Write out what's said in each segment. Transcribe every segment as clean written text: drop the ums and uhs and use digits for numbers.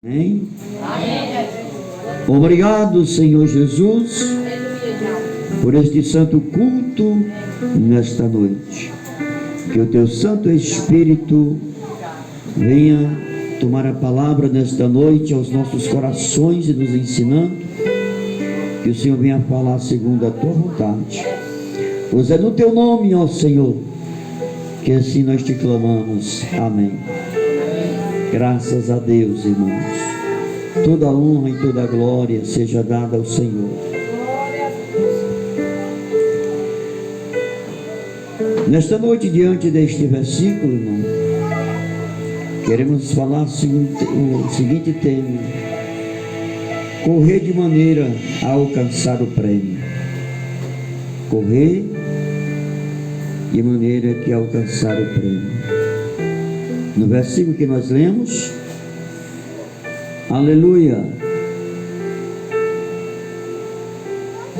Amém? Obrigado, Senhor Jesus, por este santo culto nesta noite. Que o teu Santo Espírito venha tomar a palavra nesta noite aos nossos corações e nos ensinando. Que o Senhor venha falar segundo a tua vontade. Pois é no teu nome, ó Senhor, que assim nós te clamamos. Amém. Graças a Deus, irmãos. Toda a honra e toda a glória seja dada ao Senhor. Nesta noite, diante deste versículo, irmão, queremos falar o seguinte tema: correr de maneira a alcançar o prêmio. Correr de maneira que alcançar o prêmio. No versículo que nós lemos, aleluia,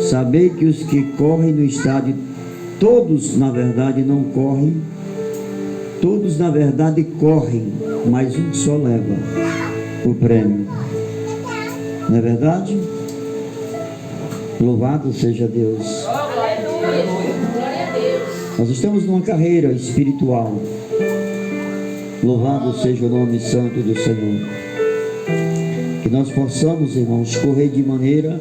sabei que os que correm no estádio, todos na verdade não correm, todos na verdade correm, mas um só leva o prêmio. Não é verdade? Louvado seja Deus. Nós estamos numa carreira espiritual. Louvado seja o nome santo do Senhor. Que nós possamos, irmãos, correr de maneira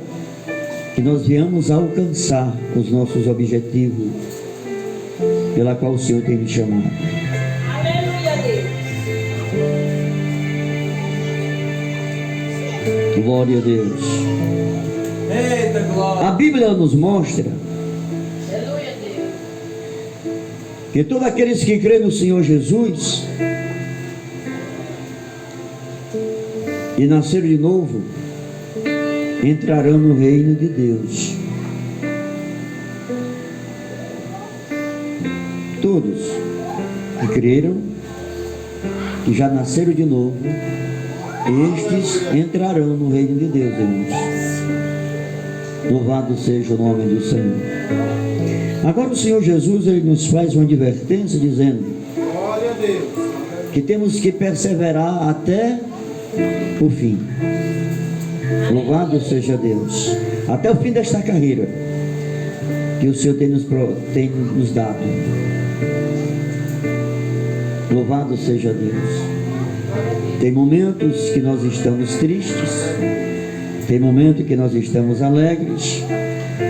que nós venhamos a alcançar os nossos objetivos pela qual o Senhor tem me chamado. Aleluia, Deus. Glória a Deus. Eita, glória. A Bíblia nos mostra Aleluia, Deus. que todos aqueles que creem no Senhor Jesus e nasceram de novo entrarão no reino de Deus. Todos que creram, que já nasceram de novo, estes entrarão no reino de Deus, irmãos. Louvado seja o nome do Senhor. Agora o Senhor Jesus, ele nos faz uma advertência dizendo: Glória a Deus. que temos que perseverar até o fim. Louvado seja Deus. Até o fim desta carreira que o Senhor tem nos dado. Louvado seja Deus. Tem momentos que nós estamos tristes, tem momentos que nós estamos alegres,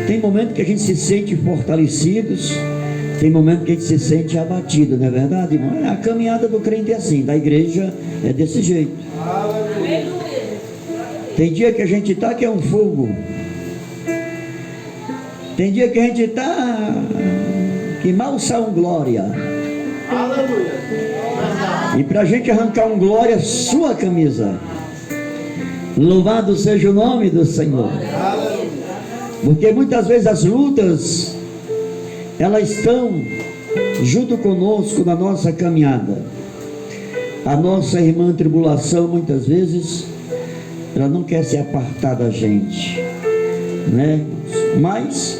tem momentos que a gente se sente fortalecidos, tem momentos que a gente se sente abatido, não é verdade, irmão? A caminhada do crente é assim, da igreja é desse jeito. Aleluia. Tem dia que a gente está que é um fogo. Tem dia que a gente está que mal sai um glória. Aleluia. E para a gente arrancar um glória, sua camisa. Louvado seja o nome do Senhor. Aleluia. Porque muitas vezes as lutas, elas estão junto conosco na nossa caminhada. A nossa irmã tribulação, muitas vezes, ela não quer se apartar da gente, né? Mas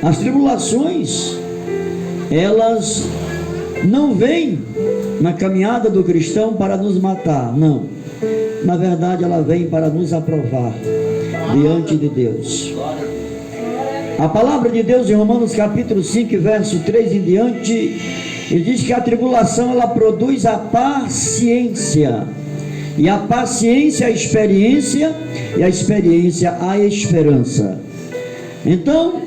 as tribulações, elas não vêm na caminhada do cristão para nos matar, não. Na verdade, ela vem para nos aprovar diante de Deus. A palavra de Deus em Romanos capítulo 5, verso 3 em diante, ele diz que a tribulação ela produz a paciência, e a paciência a experiência, e a experiência a esperança. Então,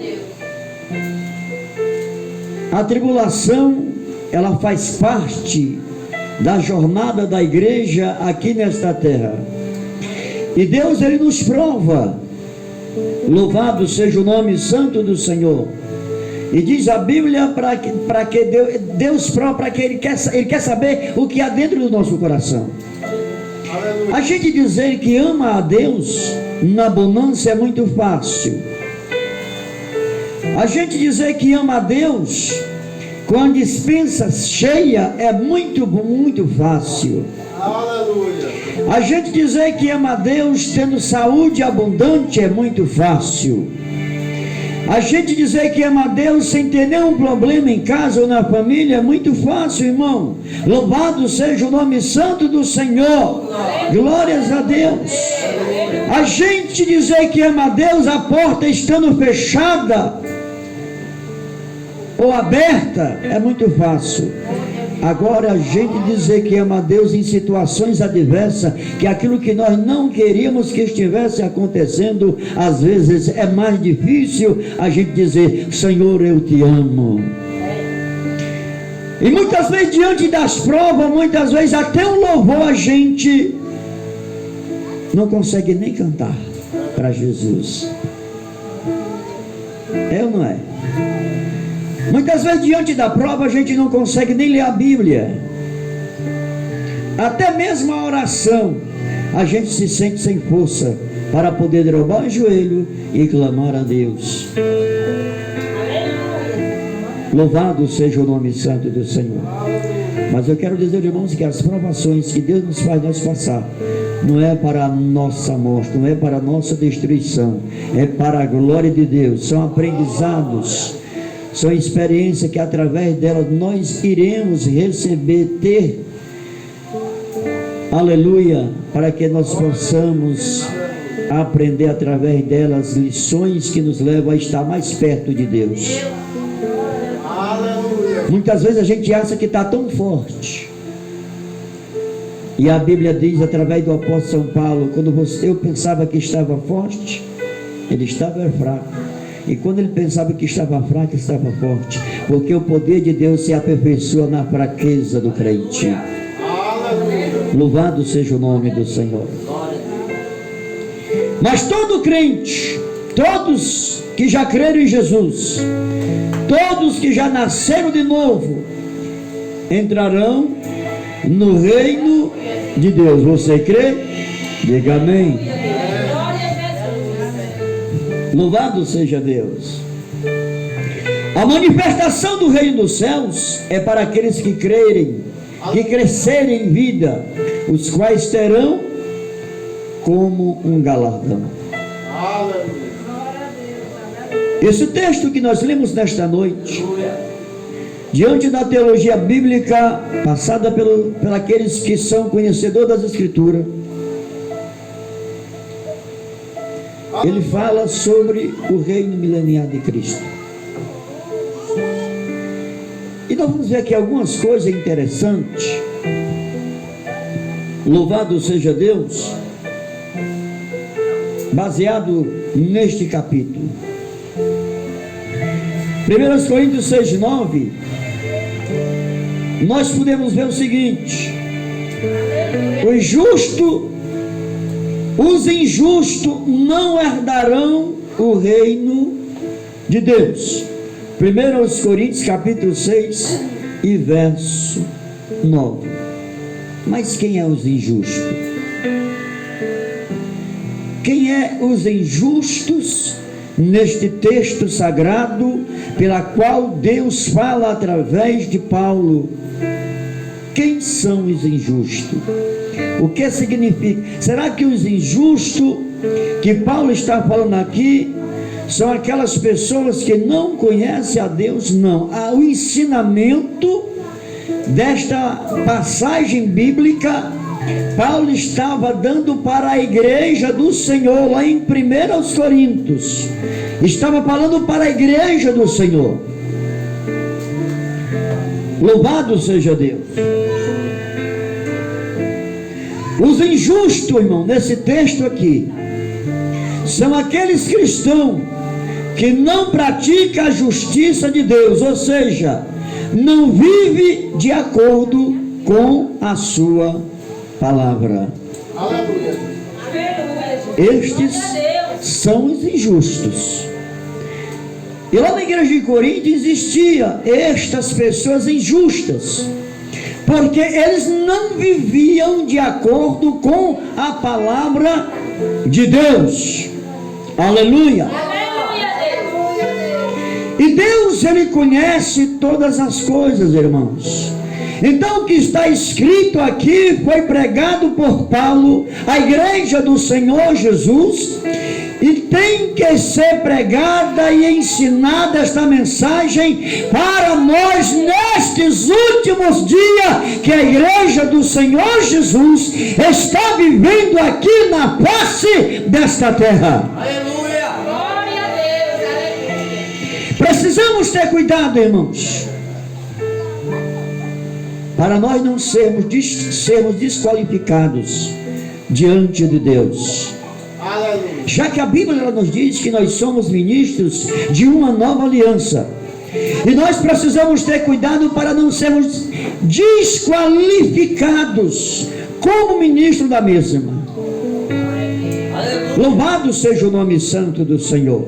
a tribulação ela faz parte da jornada da igreja aqui nesta terra. E Deus ele nos prova. Louvado seja o nome santo do Senhor. E diz a Bíblia para que Deus prova, para que ele quer saber o que há dentro do nosso coração. Aleluia. A gente dizer que ama a Deus na bonança é muito fácil. A gente dizer que ama a Deus com a despensa cheia é muito fácil. Aleluia. A gente dizer que ama a Deus tendo saúde abundante é muito fácil. A gente dizer que ama a Deus sem ter nenhum problema em casa ou na família é muito fácil, irmão. Louvado seja o nome santo do Senhor. Glórias a Deus. A gente dizer que ama a Deus, a porta estando fechada ou aberta, é muito fácil. Agora, a gente dizer que ama a Deus em situações adversas, que aquilo que nós não queríamos que estivesse acontecendo, às vezes é mais difícil a gente dizer: Senhor, eu te amo. E muitas vezes, diante das provas, muitas vezes até o louvor a gente não consegue nem cantar para Jesus. É ou não é? Muitas vezes, diante da prova, a gente não consegue nem ler a Bíblia. Até mesmo a oração, a gente se sente sem força para poder derrubar o joelho e clamar a Deus. Louvado seja o nome santo do Senhor. Mas eu quero dizer, irmãos, que as provações que Deus nos faz nós passar, não é para a nossa morte, não é para a nossa destruição, é para a glória de Deus. São aprendizados, são experiências que através delas nós iremos receber, aleluia, para que nós possamos aprender através delas lições que nos levam a estar mais perto de Deus. Aleluia. Muitas vezes a gente acha que está tão forte, e a Bíblia diz através do apóstolo São Paulo: quando eu pensava que estava forte, ele estava fraco. E quando ele pensava que estava fraco, estava forte, porque o poder de Deus se aperfeiçoa na fraqueza do crente. Aleluia. Louvado seja o nome do Senhor. Mas todo crente, todos que já creram em Jesus, todos que já nasceram de novo, entrarão no reino de Deus. Você crê? Diga amém. Louvado seja Deus. A manifestação do reino dos céus é para aqueles que crerem, que crescerem em vida, os quais terão como um galardão. Aleluia. Esse texto que nós lemos nesta noite, diante da teologia bíblica passada por aqueles que são conhecedores das Escrituras, ele fala sobre o reino milenial de Cristo. E nós vamos ver aqui algumas coisas interessantes. Louvado seja Deus, baseado neste capítulo. 1 Coríntios 6:9, nós podemos ver o seguinte: os injustos não herdarão o reino de Deus. 1 Coríntios capítulo 6 e verso 9. Mas quem é os injustos? Quem é os injustos neste texto sagrado, pela qual Deus fala através de Paulo? Quem são os injustos? O que significa? Será que os injustos que Paulo está falando aqui são aquelas pessoas que não conhecem a Deus? Não. O ensinamento desta passagem bíblica, Paulo estava dando para a igreja do Senhor, lá em 1 Coríntios. Estava falando para a igreja do Senhor. Louvado seja Deus. Os injustos, irmão, nesse texto aqui, são aqueles cristãos que não praticam a justiça de Deus, ou seja, não vive de acordo com a sua palavra. Aleluia. Estes são os injustos. E lá na igreja de Corinto existia estas pessoas injustas, porque eles não viviam de acordo com a palavra de Deus. Aleluia. E Deus, Ele conhece todas as coisas, irmãos. Então o que está escrito aqui foi pregado por Paulo à igreja do Senhor Jesus, E tem que ser pregada e ensinada esta mensagem para nós nestes últimos dias que a igreja do Senhor Jesus está vivendo aqui na face desta terra. Aleluia. Glória a Deus. Aleluia. Precisamos ter cuidado, irmãos, para nós não sermos desqualificados diante de Deus. Aleluia. Já que a Bíblia ela nos diz que nós somos ministros de uma nova aliança, e nós precisamos ter cuidado para não sermos desqualificados como ministro da mesma. Louvado seja o nome santo do Senhor.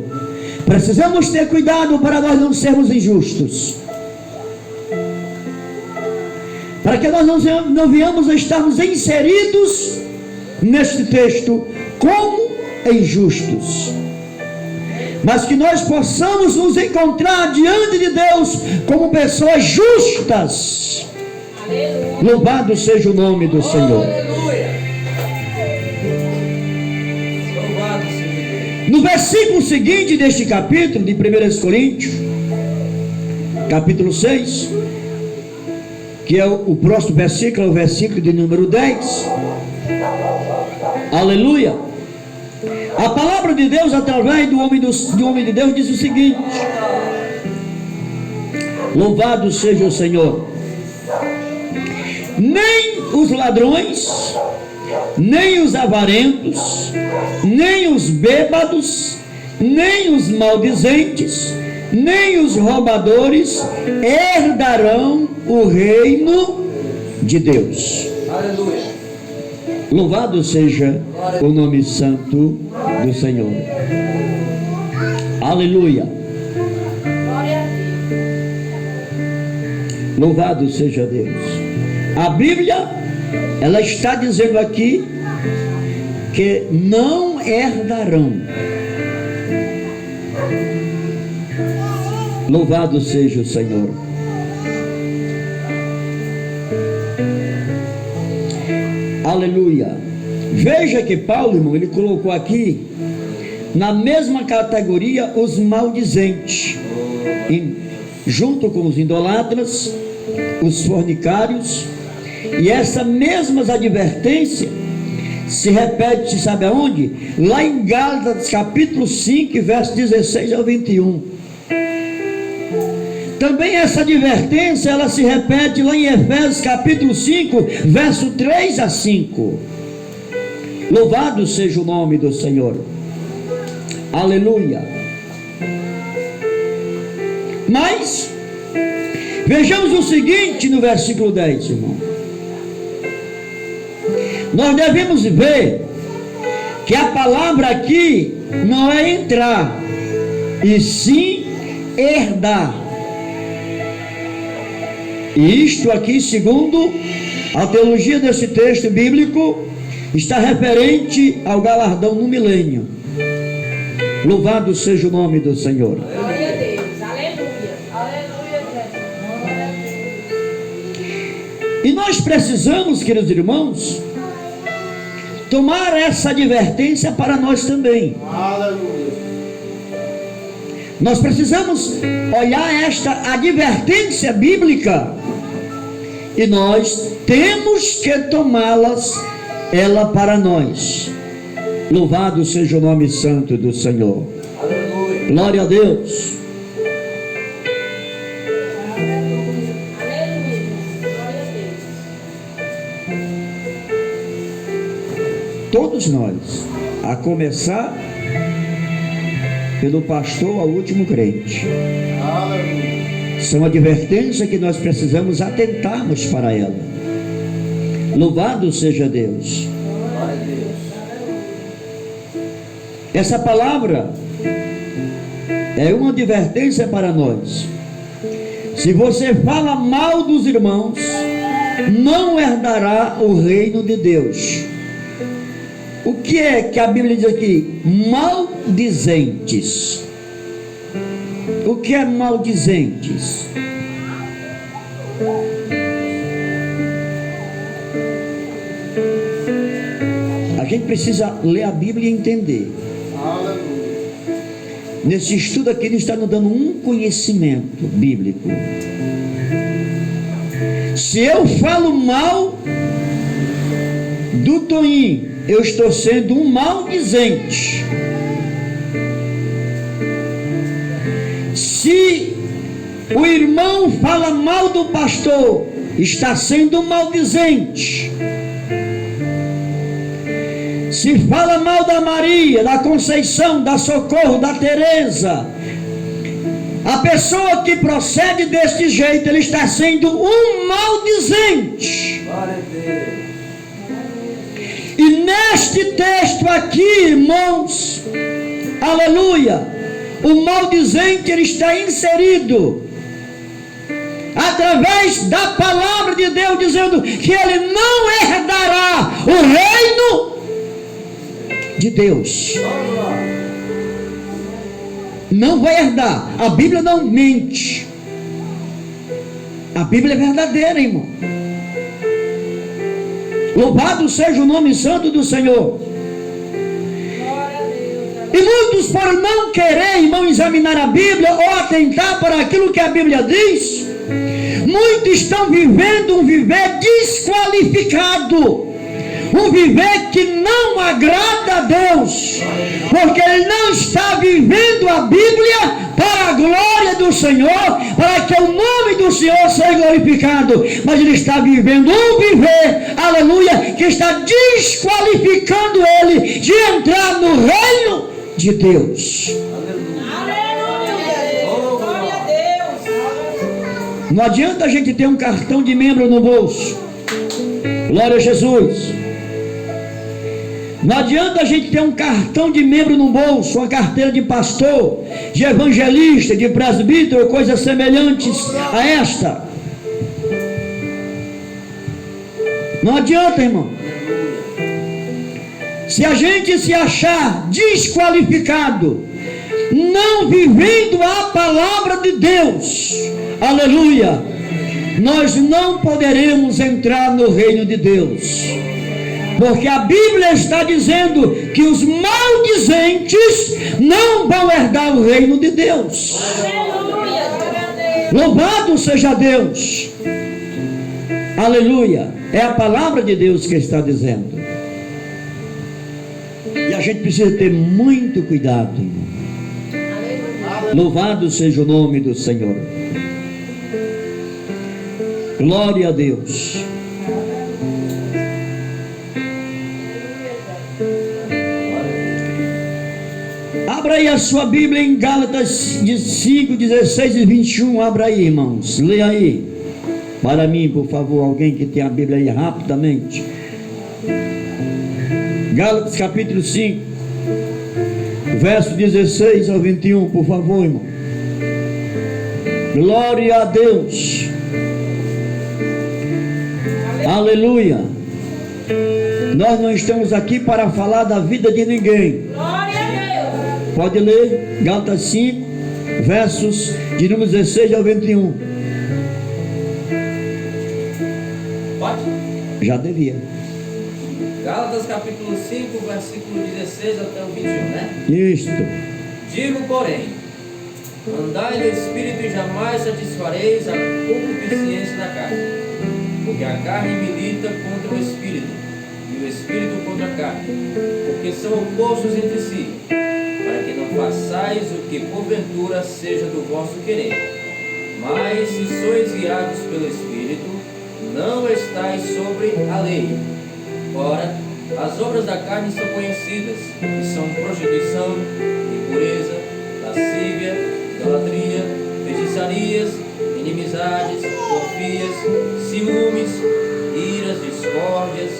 Precisamos ter cuidado para nós não sermos injustos, para que nós não venhamos a estarmos inseridos neste texto como injustos, mas que nós possamos nos encontrar diante de Deus como pessoas justas. Aleluia. Louvado seja o nome do Senhor. Aleluia. Louvado seja Deus. No versículo seguinte deste capítulo de 1 Coríntios, capítulo 6, que é o próximo versículo, é o versículo de número 10. Aleluia. A palavra de Deus, através do homem de Deus, diz o seguinte: louvado seja o Senhor. Nem os ladrões, nem os avarentos, nem os bêbados, nem os maldizentes, nem os roubadores herdarão o reino de Deus. Aleluia. Louvado seja o nome santo do Senhor. Aleluia. Glória a Deus. Louvado seja Deus. A Bíblia, ela está dizendo aqui que não herdarão. Louvado seja o Senhor. Aleluia. Veja que Paulo, irmão, ele colocou aqui na mesma categoria os maldizentes, junto com os idolatras, os fornicários. E essa mesmas advertência se repete, sabe aonde? Lá em Gálatas capítulo 5, verso 16 ao 21. Também essa advertência, ela se repete lá em Efésios capítulo 5, verso 3 a 5. Louvado seja o nome do Senhor. Aleluia. Mas vejamos o seguinte no versículo 10, irmão. Nós devemos ver que a palavra aqui não é entrar, e sim herdar. E isto aqui, segundo a teologia desse texto bíblico, está referente ao galardão no milênio. Louvado seja o nome do Senhor. Glória a Deus. Aleluia. Aleluia, Jesus. E nós precisamos, queridos irmãos, tomar essa advertência para nós também. Aleluia. Nós precisamos olhar esta advertência bíblica e nós temos que tomá-las, ela para nós. Louvado seja o nome santo do Senhor. Aleluia. Glória a Deus. Aleluia. Glória a Deus. Todos nós, a começar pelo pastor ao último crente, Aleluia. são advertências que nós precisamos atentarmos para ela. Louvado seja Deus. Glória a Deus. Essa palavra é uma advertência para nós. Se você fala mal dos irmãos, não herdará o reino de Deus. O que é que a Bíblia diz aqui? Maldizentes. O que é maldizentes? A gente precisa ler a Bíblia e entender. Aleluia. Nesse estudo aqui, ele está nos dando um conhecimento bíblico. Se eu falo mal do Toninho, eu estou sendo um maldizente. Se o irmão fala mal do pastor, está sendo um maldizente. Se fala mal da Maria, da Conceição, da Socorro, da Teresa, a pessoa que procede deste jeito, ele está sendo um maldizente. Glória a Deus. E neste texto aqui, irmãos, aleluia, o maldizente ele está inserido através da palavra de Deus, dizendo que ele não herdará o reino de Deus. Vamos lá. Não vai herdar. A Bíblia não mente. A Bíblia é verdadeira, irmão. Louvado seja o nome santo do Senhor. Glória a Deus. E muitos, por não querer, irmão, examinar a Bíblia ou atentar para aquilo que a Bíblia diz, muitos estão vivendo um viver desqualificado, um viver que não agrada a Deus, porque ele não está vivendo a Bíblia para a glória do Senhor, para que o nome do Senhor seja glorificado, mas ele está vivendo um viver, aleluia, que está desqualificando ele de entrar no reino de Deus. Aleluia. Glória a Deus. Não adianta a gente ter um cartão de membro no bolso. Glória a Jesus. Não adianta a gente ter um cartão de membro no bolso, uma carteira de pastor, de evangelista, de presbítero, coisas semelhantes a esta. Não adianta, irmão. Se a gente se achar desqualificado, não vivendo a palavra de Deus, aleluia, nós não poderemos entrar no reino de Deus. Porque a Bíblia está dizendo que os maldizentes não vão herdar o reino de Deus. Aleluia. Glória a Deus. Louvado seja Deus. Aleluia. É a palavra de Deus que está dizendo. E a gente precisa ter muito cuidado, irmão. Aleluia. Louvado seja o nome do Senhor. Glória a Deus. Abra aí a sua Bíblia em Gálatas 5, 16 e 21. Abra aí, irmãos. Leia aí. Para mim, por favor, alguém que tem a Bíblia aí rapidamente. Gálatas capítulo 5, verso 16 ao 21, por favor, irmão. Glória a Deus. Aleluia. Nós não estamos aqui para falar da vida de ninguém. Glória a Deus. Pode ler Gálatas 5, versos de número 16 ao 21. Pode? Já devia. Gálatas capítulo 5, versículo 16 até o 21, né? Isto. Digo, porém, andai no Espírito e jamais satisfareis a concupiscência da carne, porque a carne milita contra o Espírito, e o Espírito contra a carne, porque são opostos entre si, para que não façais o que porventura seja do vosso querer. Mas se sois guiados pelo Espírito, não estáis sobre a lei. Ora, as obras da carne são conhecidas, que são prostituição, impureza, lascívia, idolatria, feitiçarias, inimizades, porfias, ciúmes, iras, discórdias,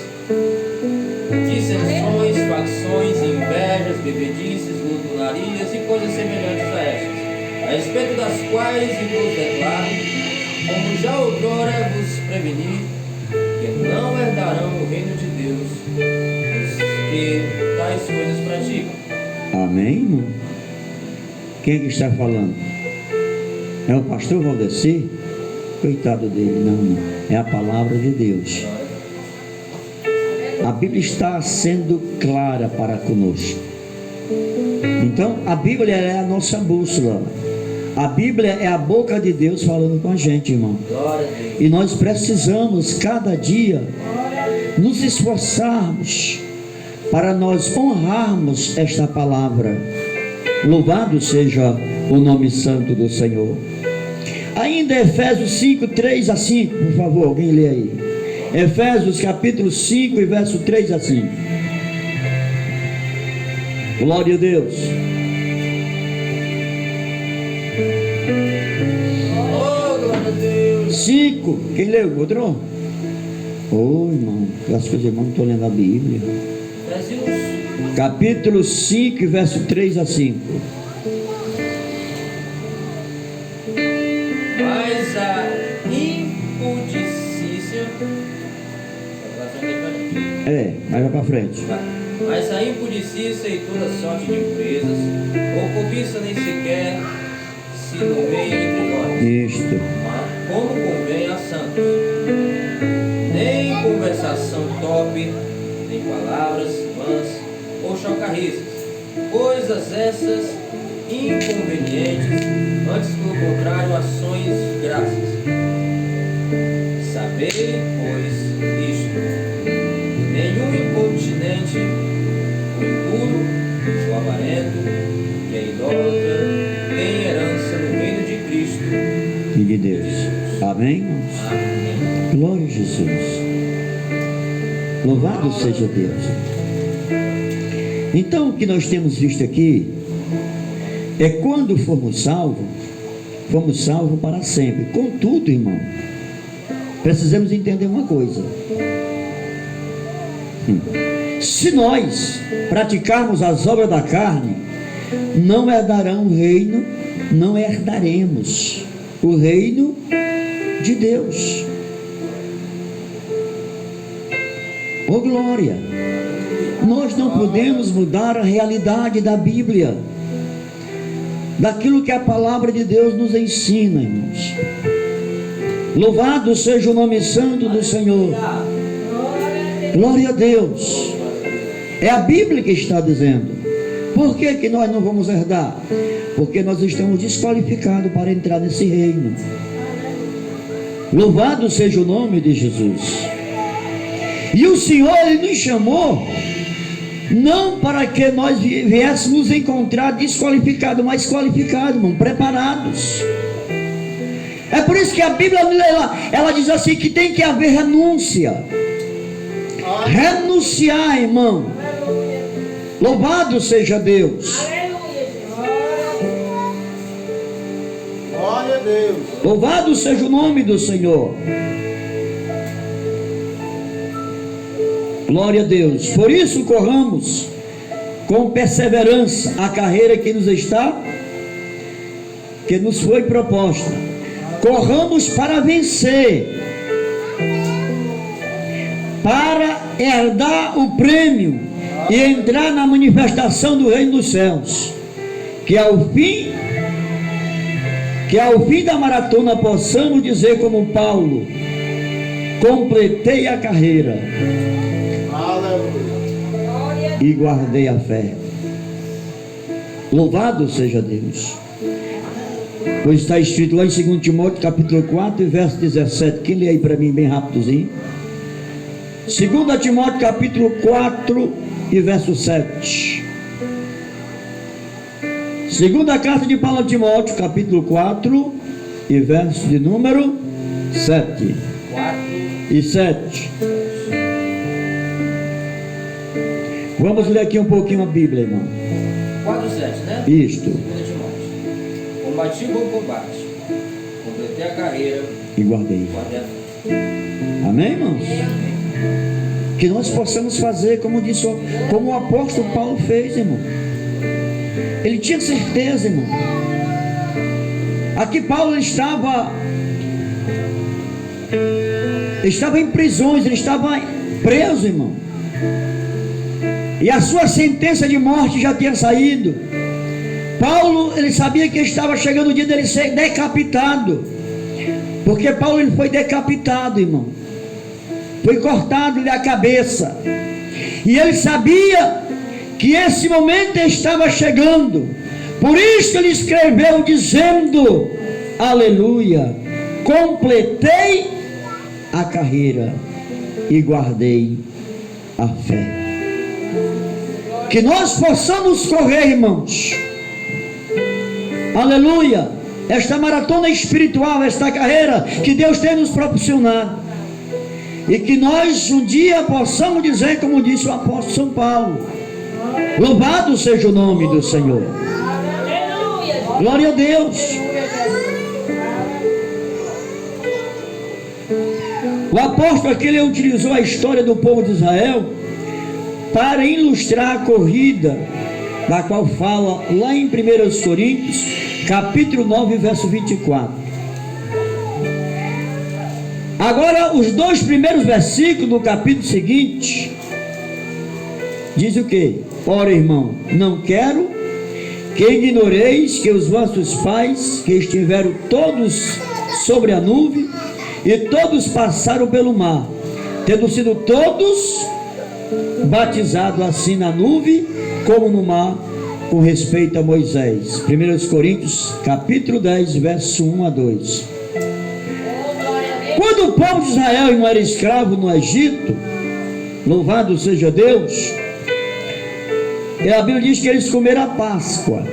dissensões, facções, invejas, bebedices, glutonarias e coisas semelhantes a estas, a respeito das quais vos declaro, como já outrora vos preveni, que não herdarão o reino de Deus os que tais coisas praticam. Amém, irmão? Quem é que está falando? É o pastor Valdeci? Coitado dele, não. É a palavra de Deus. A Bíblia está sendo clara para conosco. Então, a Bíblia é a nossa bússola. A Bíblia é a boca de Deus falando com a gente, irmão. Glória a Deus. E nós precisamos, cada dia, nos esforçarmos para nós honrarmos esta palavra. Louvado seja o nome santo do Senhor. Ainda Efésios 5, 3 a 5, por favor, alguém lê aí. Efésios capítulo 5 e verso 3 a 5. Glória a Deus. Oh, glória a Deus. 5, quem leu? Outro? Ô irmão, graças a Deus, irmão, não estou lendo a Bíblia. Brasil. Capítulo 5 e verso 3 a 5. Mas a impudicícia. Vai lá para frente. Mas a impudicícia e toda sorte de impurezas, ou cobiça nem sequer se nomeia entre nós, Isto. como convém a santos. Nem conversação torpe, nem palavras vãs ou chocarrices, coisas essas inconvenientes, antes pelo contrário, ações graças. Sabei, pois, isto: nenhum incontinente, o impuro, o avarento e a idólatra tem herança no reino de Cristo E de Deus. Amém, irmãos? Amém. Glória a Jesus. Louvado seja Deus. Então, o que nós temos visto aqui é quando fomos salvos para sempre. Contudo, irmão, precisamos entender uma coisa. Se nós praticarmos as obras da carne, não herdarão o reino, não herdaremos o reino de Deus. Oh glória! Nós não podemos mudar a realidade da Bíblia, daquilo que a palavra de Deus nos ensina, irmãos. Louvado seja o nome santo do Senhor. Glória a Deus. É a Bíblia que está dizendo. Por que que nós não vamos herdar? Porque nós estamos desqualificados para entrar nesse reino. Louvado seja o nome de Jesus. E o Senhor, Ele nos chamou não para que nós viéssemos encontrar desqualificados, mas qualificados, irmão, preparados. É por isso que a Bíblia ela diz assim, que tem que haver renúncia. Renunciar, irmão. Louvado seja Deus. Glória a Deus. Louvado seja o nome do Senhor. Glória a Deus. Por isso corramos com perseverança a carreira que nos foi proposta. Corramos para vencer, para herdar o prêmio e entrar na manifestação do reino dos céus, que ao fim da maratona possamos dizer como Paulo: completei a carreira. Aleluia. E guardei a fé. Louvado seja Deus. Pois está escrito lá em 2 Timóteo capítulo 4 e verso 17. Quem lê aí para mim bem rapidozinho? 2 Timóteo capítulo 4 e verso 7. Segunda carta de Paulo a Timóteo capítulo 4 e verso de número 7 e 7. Vamos ler aqui um pouquinho a Bíblia, irmão. 4, 7, né? Isto. 2 Timóteo. Combati o bom combate, completei a carreira E guardei. guardei a fé. Amém, irmãos? Que nós possamos fazer como o apóstolo Paulo fez, irmão. Ele tinha certeza, irmão. Aqui Paulo estava em prisões, ele estava preso, irmão. E a sua sentença de morte já tinha saído. Paulo, ele sabia que estava chegando o dia dele ser decapitado. Porque Paulo, ele foi decapitado, irmão. Foi cortado-lhe a cabeça. E ele sabia que esse momento estava chegando. Por isso ele escreveu dizendo: aleluia, completei a carreira e guardei a fé. Que nós possamos correr, irmãos, aleluia, esta maratona espiritual, esta carreira que Deus tem nos proporcionado, e que nós um dia possamos dizer, como disse o apóstolo São Paulo: louvado seja o nome do Senhor. Glória a Deus. O apóstolo aqui, ele utilizou a história do povo de Israel para ilustrar a corrida, da qual fala lá em 1 Coríntios, capítulo 9, verso 24. Agora, os 2 primeiros versículos do capítulo seguinte, diz o que? Ora, irmão, não quero que ignoreis que os vossos pais, que estiveram todos sobre a nuvem, e todos passaram pelo mar, tendo sido todos batizados assim na nuvem como no mar, com respeito a Moisés. 1 Coríntios capítulo 10, verso 1 a 2. Quando o povo de Israel não era escravo no Egito, louvado seja Deus, a Bíblia diz que eles comeram a Páscoa.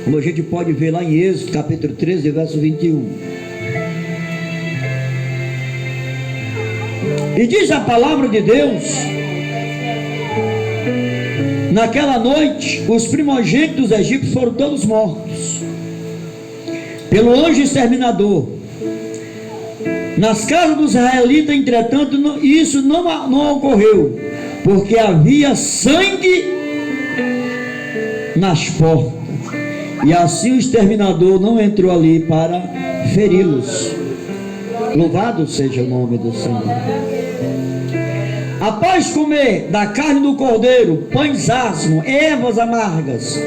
Como a gente pode ver lá em Êxodo capítulo 13, verso 21. E diz a palavra de Deus: naquela noite os primogênitos dos egípcios foram todos mortos pelo anjo exterminador. Nas casas dos israelitas, entretanto, isso não ocorreu, porque havia sangue nas portas, e assim o exterminador não entrou ali para feri-los. Louvado seja o nome do Senhor. Após comer da carne do cordeiro, pães asmos, ervas amargas,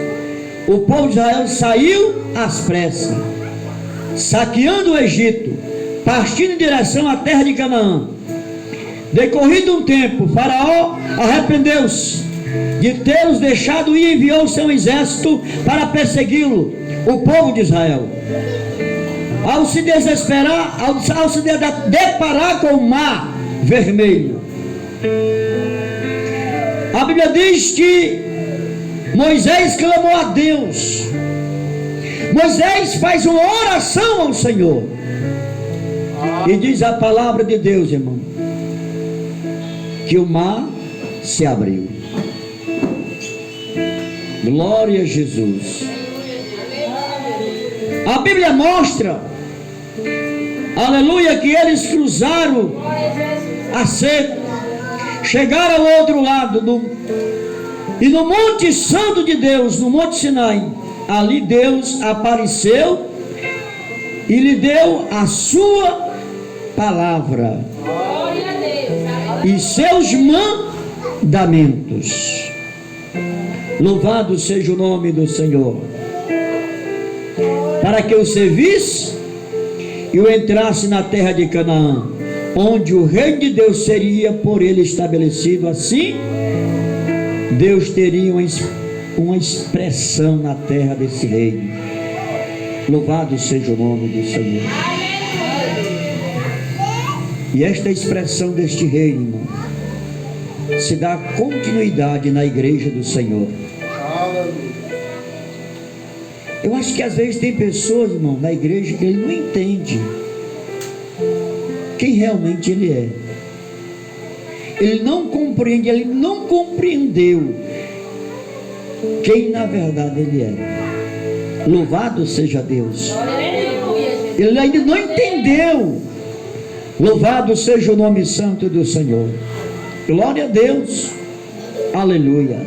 o povo de Israel saiu às pressas, saqueando o Egito, partindo em direção à terra de Canaã. Decorrido um tempo, Faraó arrependeu-se de tê-los deixado e enviou seu exército para persegui-lo, o povo de Israel. Ao se desesperar, ao se deparar com o mar vermelho, a Bíblia diz que Moisés clamou a Deus. Moisés faz uma oração ao Senhor, e diz a palavra de Deus, irmão, que o mar se abriu. Glória a Jesus. A Bíblia mostra, aleluia, que eles cruzaram a seco, chegaram ao outro lado e no Monte Santo de Deus, no Monte Sinai, ali Deus apareceu e lhe deu a sua palavra e seus mandamentos. Louvado seja o nome do Senhor. Para que o servisse e o entrasse na terra de Canaã, onde o reino de Deus seria por ele estabelecido. Assim, Deus teria uma expressão na terra desse reino. Louvado seja o nome do Senhor. E esta expressão deste reino, irmão, se dá continuidade na igreja do Senhor. Eu acho que às vezes tem pessoas, irmão, na igreja que ele não entende quem realmente ele é. Ele não compreende, ele não compreendeu quem na verdade ele é. Louvado seja Deus. Ele ainda não entendeu. Louvado seja o nome santo do Senhor. Glória a Deus. Aleluia.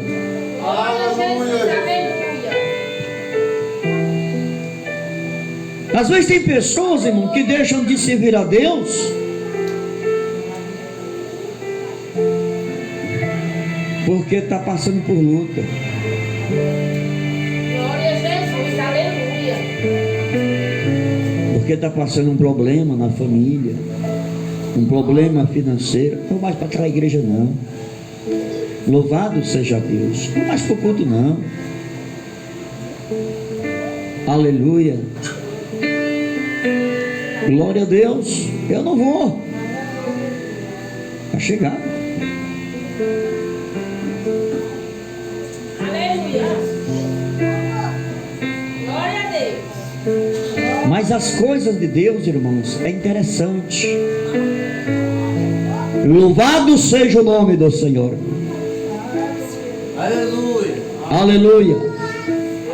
Às vezes tem pessoas, irmão, que deixam de servir a Deus porque está passando por luta. Glória a Jesus, aleluia. Porque está passando um problema na família, um problema financeiro. Não mais para aquela igreja não. Louvado seja Deus. Não mais para o culto, não. Aleluia. Glória a Deus. Eu não vou. Vai chegar. Aleluia. Glória a Deus. Mas as coisas de Deus, irmãos, é interessante. Louvado seja o nome do Senhor. Aleluia. Aleluia.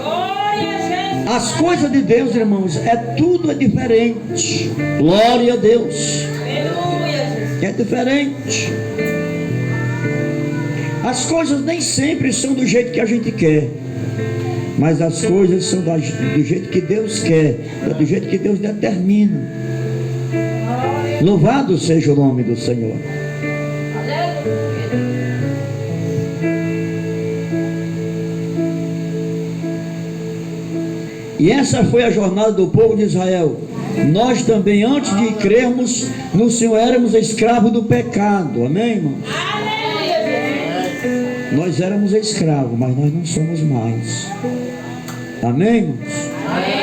Glória a Jesus. As coisas de Deus, irmãos, tudo é diferente. Glória a Deus. Aleluia, Jesus. É diferente. As coisas nem sempre são do jeito que a gente quer, mas as coisas são do jeito que Deus quer, do jeito que Deus determina. Louvado seja o nome do Senhor. E essa foi a jornada do povo de Israel. Nós também, antes de crermos no Senhor, éramos escravos do pecado. Amém, irmão? Nós éramos escravos, mas nós não somos mais. Amém, irmãos?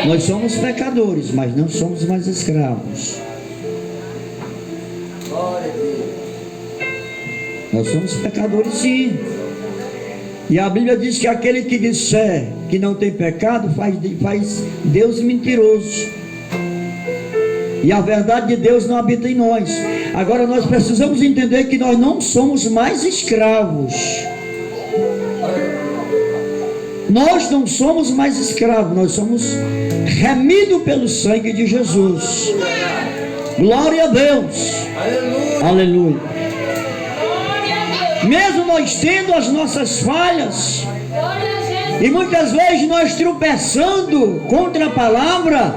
Nós somos pecadores, mas não somos mais escravos. Nós somos pecadores, sim. E a Bíblia diz que aquele que disser que não tem pecado faz Deus mentiroso. E a verdade de Deus não habita em nós. Agora nós precisamos entender que nós não somos mais escravos. Nós não somos mais escravos, nós somos remidos pelo sangue de Jesus. Glória a Deus. Aleluia. Aleluia. Mesmo nós tendo as nossas falhas, e muitas vezes nós tropeçando contra a palavra,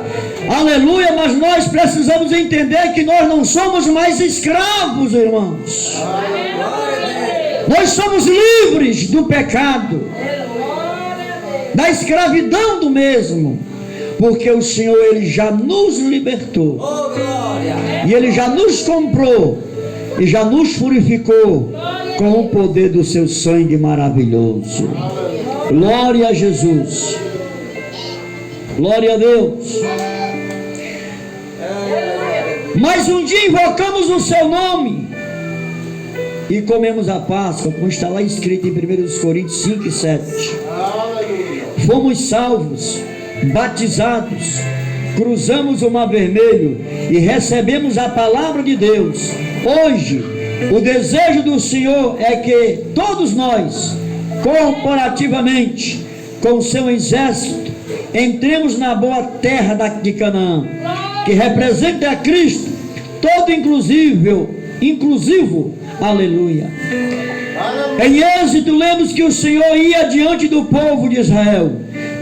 aleluia, mas nós precisamos entender que nós não somos mais escravos, irmãos. Nós somos livres do pecado, da escravidão do mesmo, porque o Senhor, Ele já nos libertou, e Ele já nos comprou, e já nos purificou com o poder do seu sangue maravilhoso. Glória a Jesus. Glória a Deus. Mas um dia invocamos o seu nome e comemos a Páscoa, como está lá escrito em 1 Coríntios 5 e 7. Fomos salvos, batizados, cruzamos o Mar Vermelho e recebemos a palavra de Deus. Hoje, o desejo do Senhor é que todos nós, corporativamente, com o seu exército, entremos na boa terra de Canaã, que representa a Cristo, todo inclusivo, aleluia. Em Êxodo, lemos que o Senhor ia diante do povo de Israel,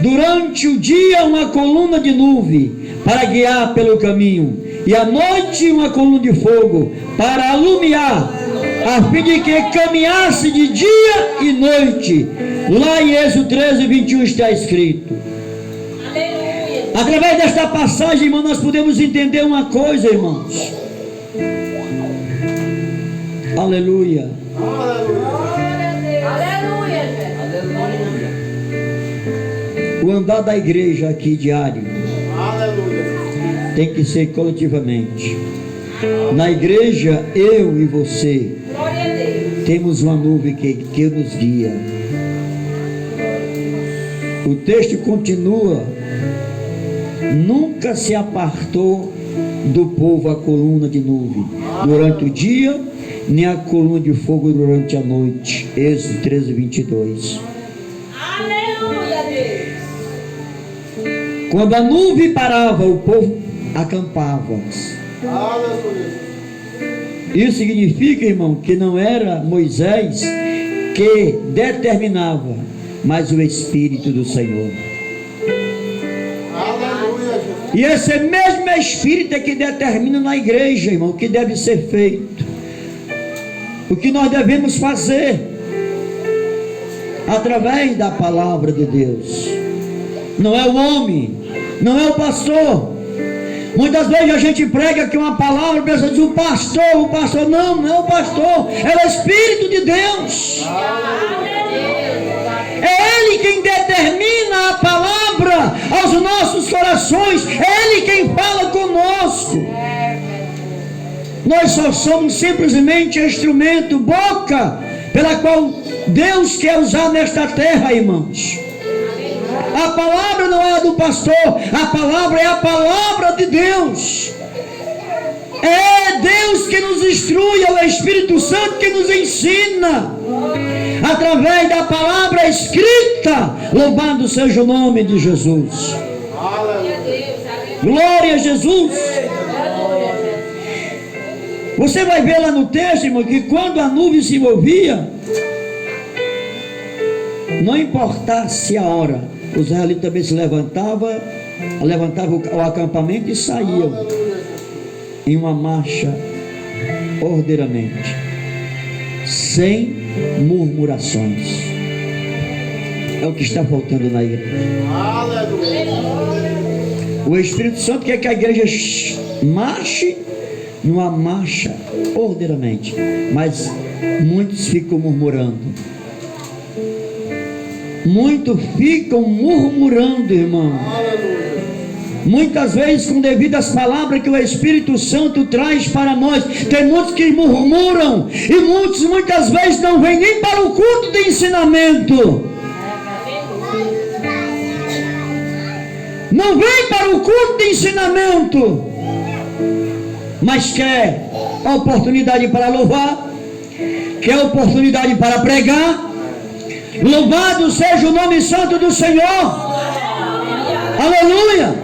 durante o dia uma coluna de nuvem, para guiar pelo caminho, e à noite uma coluna de fogo, para alumiar, a fim de que caminhasse de dia e noite. Lá em Êxodo 13, 21 está escrito. Aleluia. Através desta passagem, irmão, nós podemos entender uma coisa, irmãos. Aleluia. Aleluia. O andar da igreja aqui diário tem que ser coletivamente. Na igreja, eu e você temos uma nuvem que nos guia. O texto continua: nunca se apartou do povo a coluna de nuvem durante o dia, nem a coluna de fogo durante a noite. Êxodo 13, 22. Aleluia, Deus. Quando a nuvem parava, o povo acampava. Isso significa, irmão, que não era Moisés que determinava, mas o Espírito do Senhor. E esse mesmo Espírito é que determina na igreja, irmão, o que deve ser feito, o que nós devemos fazer, através da palavra de Deus. Não é o homem, não é o pastor. Muitas vezes a gente prega que uma palavra, a pessoa diz o pastor, não é o pastor, é o Espírito de Deus. orações, é Ele quem fala conosco. Nós só somos simplesmente instrumento, boca, pela qual Deus quer usar nesta terra, irmãos. A palavra não é a do pastor, a palavra é a palavra de Deus. É Deus que nos instrui, é o Espírito Santo que nos ensina, através da palavra escrita. Louvado seja o nome de Jesus. Glória a Jesus. Você vai ver lá no texto, irmão, que quando a nuvem se movia, não importasse a hora, os israelitas também se levantavam o acampamento e saíam em uma marcha ordeiramente, sem murmurações. É o que está faltando na igreja. O Espírito Santo quer que a igreja marche numa marcha ordeiramente, mas muitos ficam murmurando. Muitos ficam murmurando, irmão. Muitas vezes com devido às palavras que o Espírito Santo traz para nós. Tem muitos que murmuram, e muitos muitas vezes não vêm nem para o culto de ensinamento. Não vem para o culto de ensinamento, mas quer a oportunidade para louvar, quer a oportunidade para pregar. Louvado seja o nome santo do Senhor. Aleluia.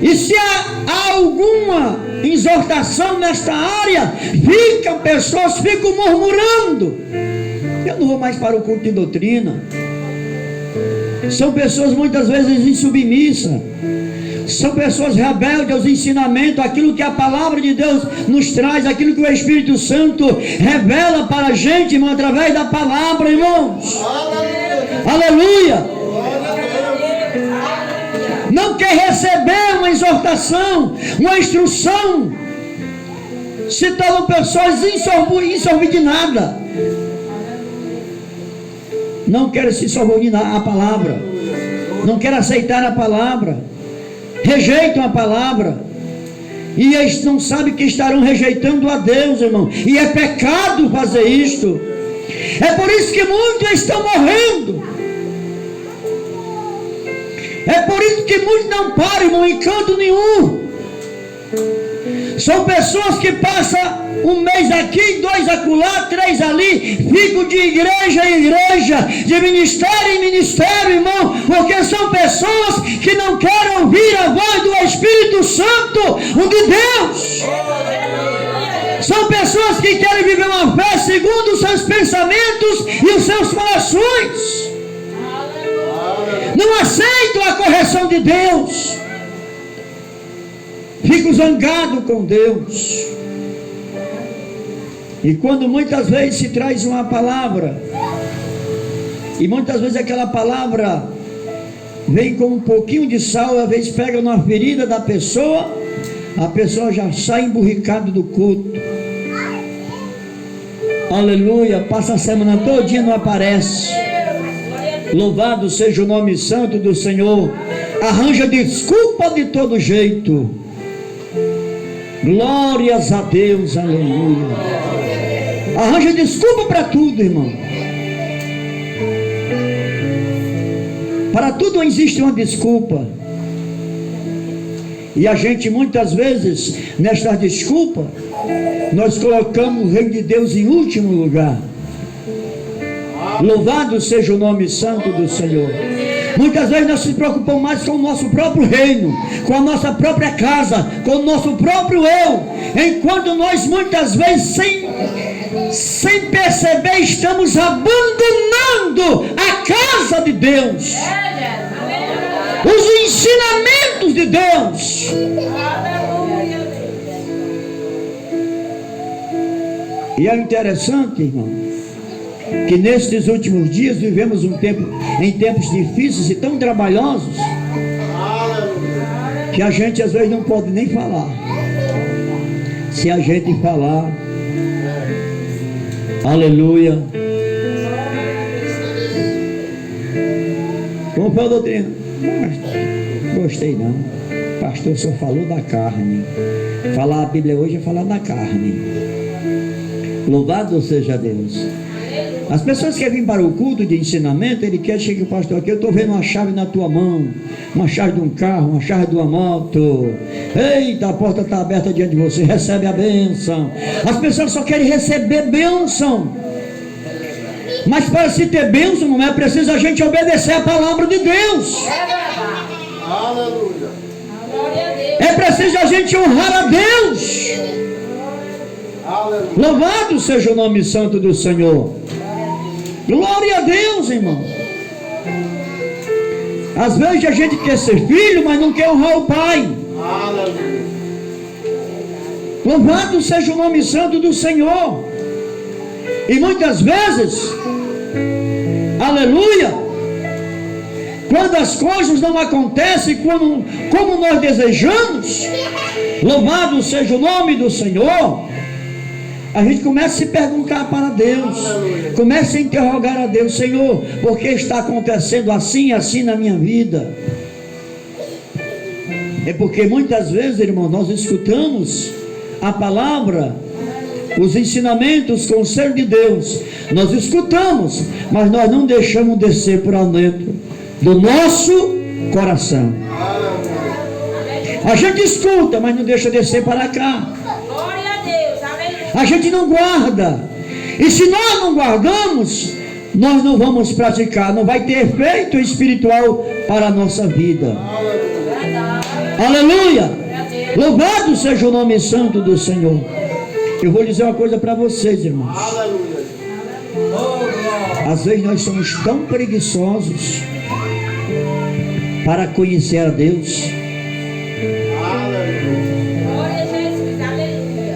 E se há alguma exortação nesta área, pessoas ficam murmurando. Eu não vou mais para o culto de doutrina. São pessoas muitas vezes insubmissas. São pessoas rebeldes aos ensinamentos, aquilo que a palavra de Deus nos traz, aquilo que o Espírito Santo revela para a gente, irmão, através da palavra, irmãos. Aleluia. Não quer receber uma exortação, uma instrução, se tornam pessoas insubordinadas. Não querem se subordinar à palavra, não querem aceitar a palavra, rejeitam a palavra, e eles não sabem que estarão rejeitando a Deus, irmão, e é pecado fazer isto. É por isso que muitos estão morrendo. É por isso que muitos não param, irmão, em canto nenhum. São pessoas que passam um mês aqui, 2 acolá, 3 ali, ficam de igreja em igreja, de ministério em ministério, irmão, porque são pessoas que não querem ouvir a voz do Espírito Santo, o de Deus. São pessoas que querem viver uma fé segundo os seus pensamentos e os seus corações. Não aceitam a correção de Deus. Ficam zangados com Deus. E quando muitas vezes se traz uma palavra, e muitas vezes aquela palavra vem com um pouquinho de sal, às vezes pega numa ferida da pessoa, a pessoa já sai emburricada do culto. Aleluia, passa a semana todinha, não aparece. Louvado seja o nome santo do Senhor. Arranja desculpa de todo jeito. Glórias a Deus, aleluia. Arranja desculpa para tudo, irmão. Para tudo existe uma desculpa. E a gente muitas vezes, nesta desculpa, nós colocamos o reino de Deus em último lugar. Louvado seja o nome santo do Senhor. Muitas vezes nós nos preocupamos mais com o nosso próprio reino, com a nossa própria casa, com o nosso próprio eu, enquanto nós muitas vezes sem perceber estamos abandonando a casa de Deus, os ensinamentos de Deus. E é interessante, irmão, que nestes últimos dias vivemos em tempos difíceis e tão trabalhosos, que a gente às vezes não pode nem falar. Se a gente falar, Aleluia. Como foi a doutrina? Gostei não. Pastor, o senhor falou da carne. Falar a Bíblia hoje é falar da carne. Louvado seja Deus. As pessoas que vêm para o culto de ensinamento, ele quer chegar, o pastor, aqui eu estou vendo uma chave na tua mão, uma chave de um carro, uma chave de uma moto. Eita, a porta está aberta diante de você, recebe a bênção. As pessoas só querem receber bênção. Mas para se ter bênção, não é preciso a gente obedecer a palavra de Deus. Aleluia. Glória a Deus. É preciso a gente honrar a Deus. Aleluia. Louvado seja o nome santo do Senhor. Glória a Deus, irmão. Às vezes a gente quer ser filho, mas não quer honrar o pai. Aleluia. Louvado seja o nome santo do Senhor. E muitas vezes, aleluia, quando as coisas não acontecem como nós desejamos, louvado seja o nome do Senhor, a gente começa a se perguntar para Deus, começa a interrogar a Deus: Senhor, por que está acontecendo assim na minha vida? É porque muitas vezes, irmão, nós escutamos a palavra, os ensinamentos, os conselhos de Deus, nós escutamos, mas nós não deixamos descer para dentro do nosso coração. A gente escuta, mas não deixa descer para cá. Glória a Deus. Aleluia. A gente não guarda. E se nós não guardamos, nós não vamos praticar, não vai ter efeito espiritual para a nossa vida. Aleluia. Louvado seja o nome santo do Senhor. Eu vou dizer uma coisa para vocês, irmãos. Aleluia. Às vezes nós somos tão preguiçosos para conhecer a Deus. Glória a Jesus. Aleluia.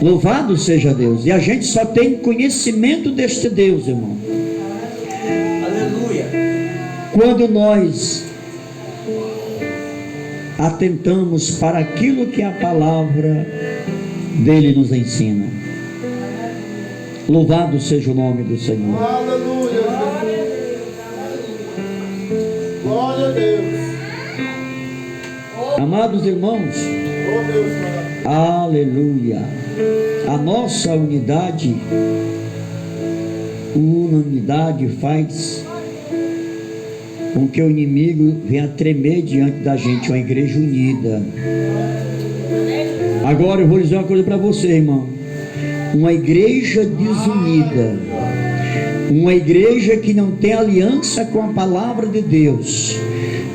Louvado seja Deus. E a gente só tem conhecimento deste Deus, irmão, Aleluia. quando nós atentamos para aquilo que a palavra dele nos ensina. Louvado seja o nome do Senhor. Aleluia. Glória a Deus. Amados irmãos, Oh Deus, aleluia. A nossa unidade faz com que o inimigo venha tremer diante da gente, uma igreja unida. Agora eu vou dizer uma coisa para você, irmão. Uma igreja desunida, uma igreja que não tem aliança com a palavra de Deus,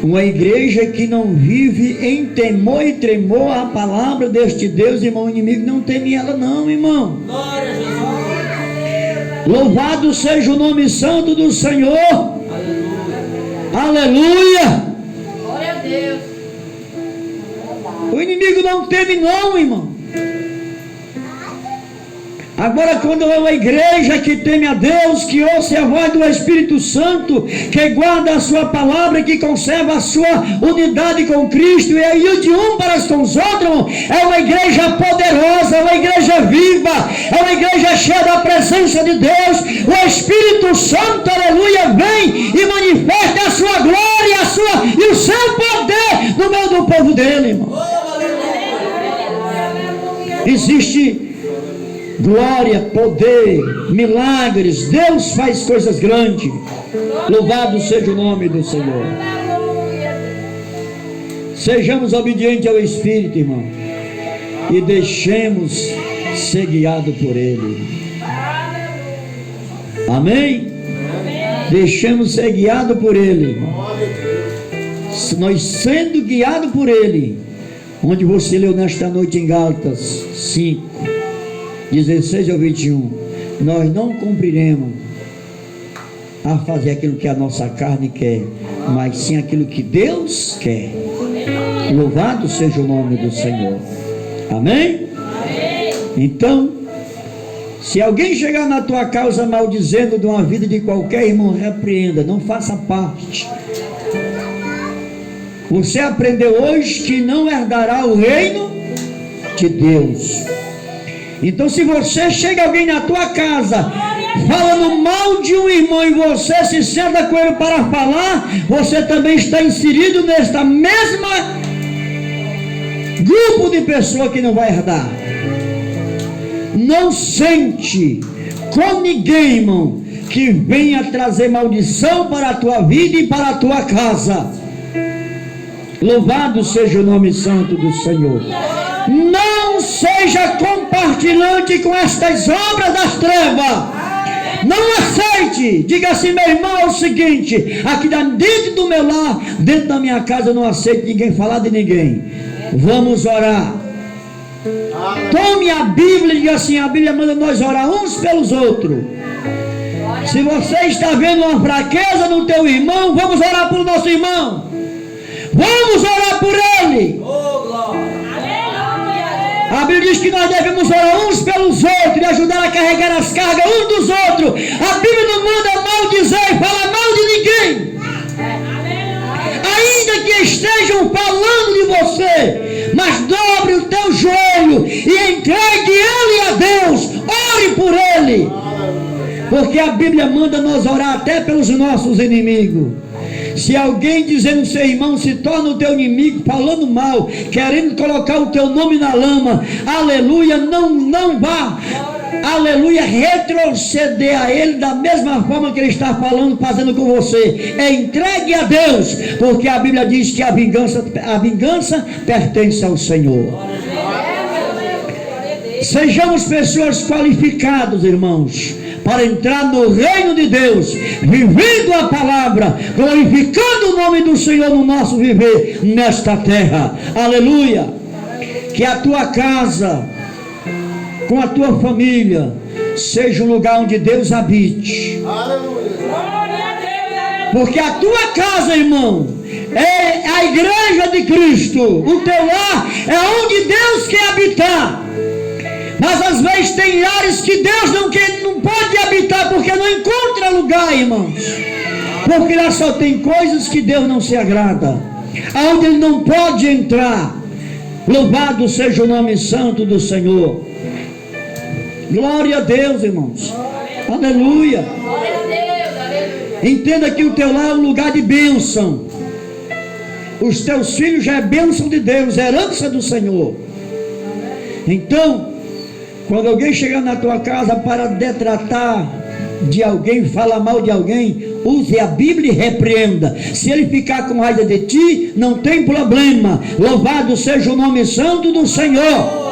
uma igreja que não vive em temor e tremor a palavra deste Deus, irmão, o inimigo não teme ela não, irmão. Glória a Jesus. Louvado seja o nome santo do Senhor. Aleluia. Aleluia. Glória a Deus. O inimigo não teme não, irmão. Agora, quando é uma igreja que teme a Deus, que ouça a voz do Espírito Santo, que guarda a sua palavra, que conserva a sua unidade com Cristo, e aí de um para com os outros, é uma igreja poderosa, é uma igreja viva, é uma igreja cheia da presença de Deus. O Espírito Santo, aleluia, vem e manifesta a sua glória, e o seu poder no meio do povo dele, irmão. Existe glória, poder, milagres. Deus faz coisas grandes. Louvado seja o nome do Senhor. Sejamos obedientes ao Espírito, irmão, e deixemos ser guiado por Ele. Amém? Deixemos ser guiado por Ele, irmão. Nós sendo guiado por Ele, onde você leu nesta noite em Gálatas 5, 16 ao 21, nós não cumpriremos a fazer aquilo que a nossa carne quer, mas sim aquilo que Deus quer. Louvado seja o nome do Senhor. Amém? Então, se alguém chegar na tua causa maldizendo de uma vida de qualquer irmão, repreenda, não faça parte. Você aprendeu hoje que não herdará o reino de Deus. Então, se você chega alguém na tua casa falando mal de um irmão e você se senta com ele para falar, você também está inserido nesta mesma grupo de pessoas que não vai herdar. Não sente com ninguém, irmão, que venha trazer maldição para a tua vida e para a tua casa. Louvado seja o nome santo do Senhor. Não seja compartilhante com estas obras das trevas. Não aceite. Diga assim: meu irmão, é o seguinte, aqui dentro do meu lar, dentro da minha casa, eu não aceito ninguém falar de ninguém. Vamos orar. Tome a Bíblia e diga assim: a Bíblia manda nós orar uns pelos outros. Se você está vendo uma fraqueza no teu irmão, vamos orar pelo nosso irmão. Vamos orar por ele. A Bíblia diz que nós devemos orar uns pelos outros e ajudar a carregar as cargas uns dos outros. A Bíblia não manda maldizer e falar mal de ninguém. Ainda que estejam falando de você, mas dobre o teu joelho e entregue ele a Deus. Ore por ele. Porque a Bíblia manda nós orar até pelos nossos inimigos. Se alguém dizendo seu irmão se torna o teu inimigo, falando mal, querendo colocar o teu nome na lama, aleluia, não vá, aleluia, retroceder a ele da mesma forma que ele está falando, fazendo com você. É entregue a Deus, porque a Bíblia diz que a vingança pertence ao Senhor. Sejamos pessoas qualificadas, irmãos, para entrar no reino de Deus, vivendo a palavra, glorificando o nome do Senhor no nosso viver nesta terra. Aleluia. Que a tua casa, com a tua família, seja um lugar onde Deus habite. Aleluia. Porque a tua casa, irmão, é a igreja de Cristo. O teu lar é onde Deus quer habitar. Mas às vezes tem lares que Deus não pode habitar, porque não encontra lugar, irmãos. Porque lá só tem coisas que Deus não se agrada, aonde Ele não pode entrar. Louvado seja o nome santo do Senhor. Glória a Deus, irmãos. Aleluia. Entenda que o teu lar é um lugar de bênção. Os teus filhos já é bênção de Deus, herança do Senhor. Então, quando alguém chegar na tua casa para detratar de alguém, falar mal de alguém, use a Bíblia e repreenda. Se ele ficar com raiva de ti, não tem problema. Louvado seja o nome santo do Senhor.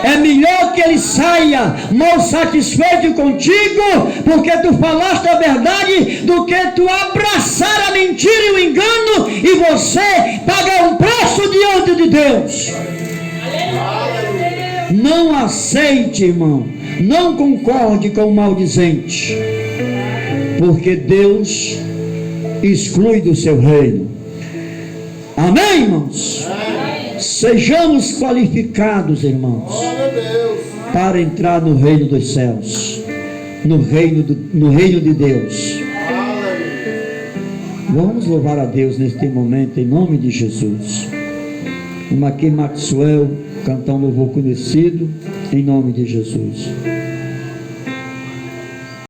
É melhor que ele saia mal satisfeito contigo, porque tu falaste a verdade, do que tu abraçar a mentira e o engano e você pagar um preço diante de Deus. Não aceite, irmão, não concorde com o maldizente, porque Deus exclui do seu reino. Amém, irmãos? Sejamos qualificados, irmãos, para entrar no reino dos céus, no reino de Deus. Vamos louvar a Deus neste momento, em nome de Jesus. Vamos aqui, Maxwell, cantar um louvor conhecido, em nome de Jesus.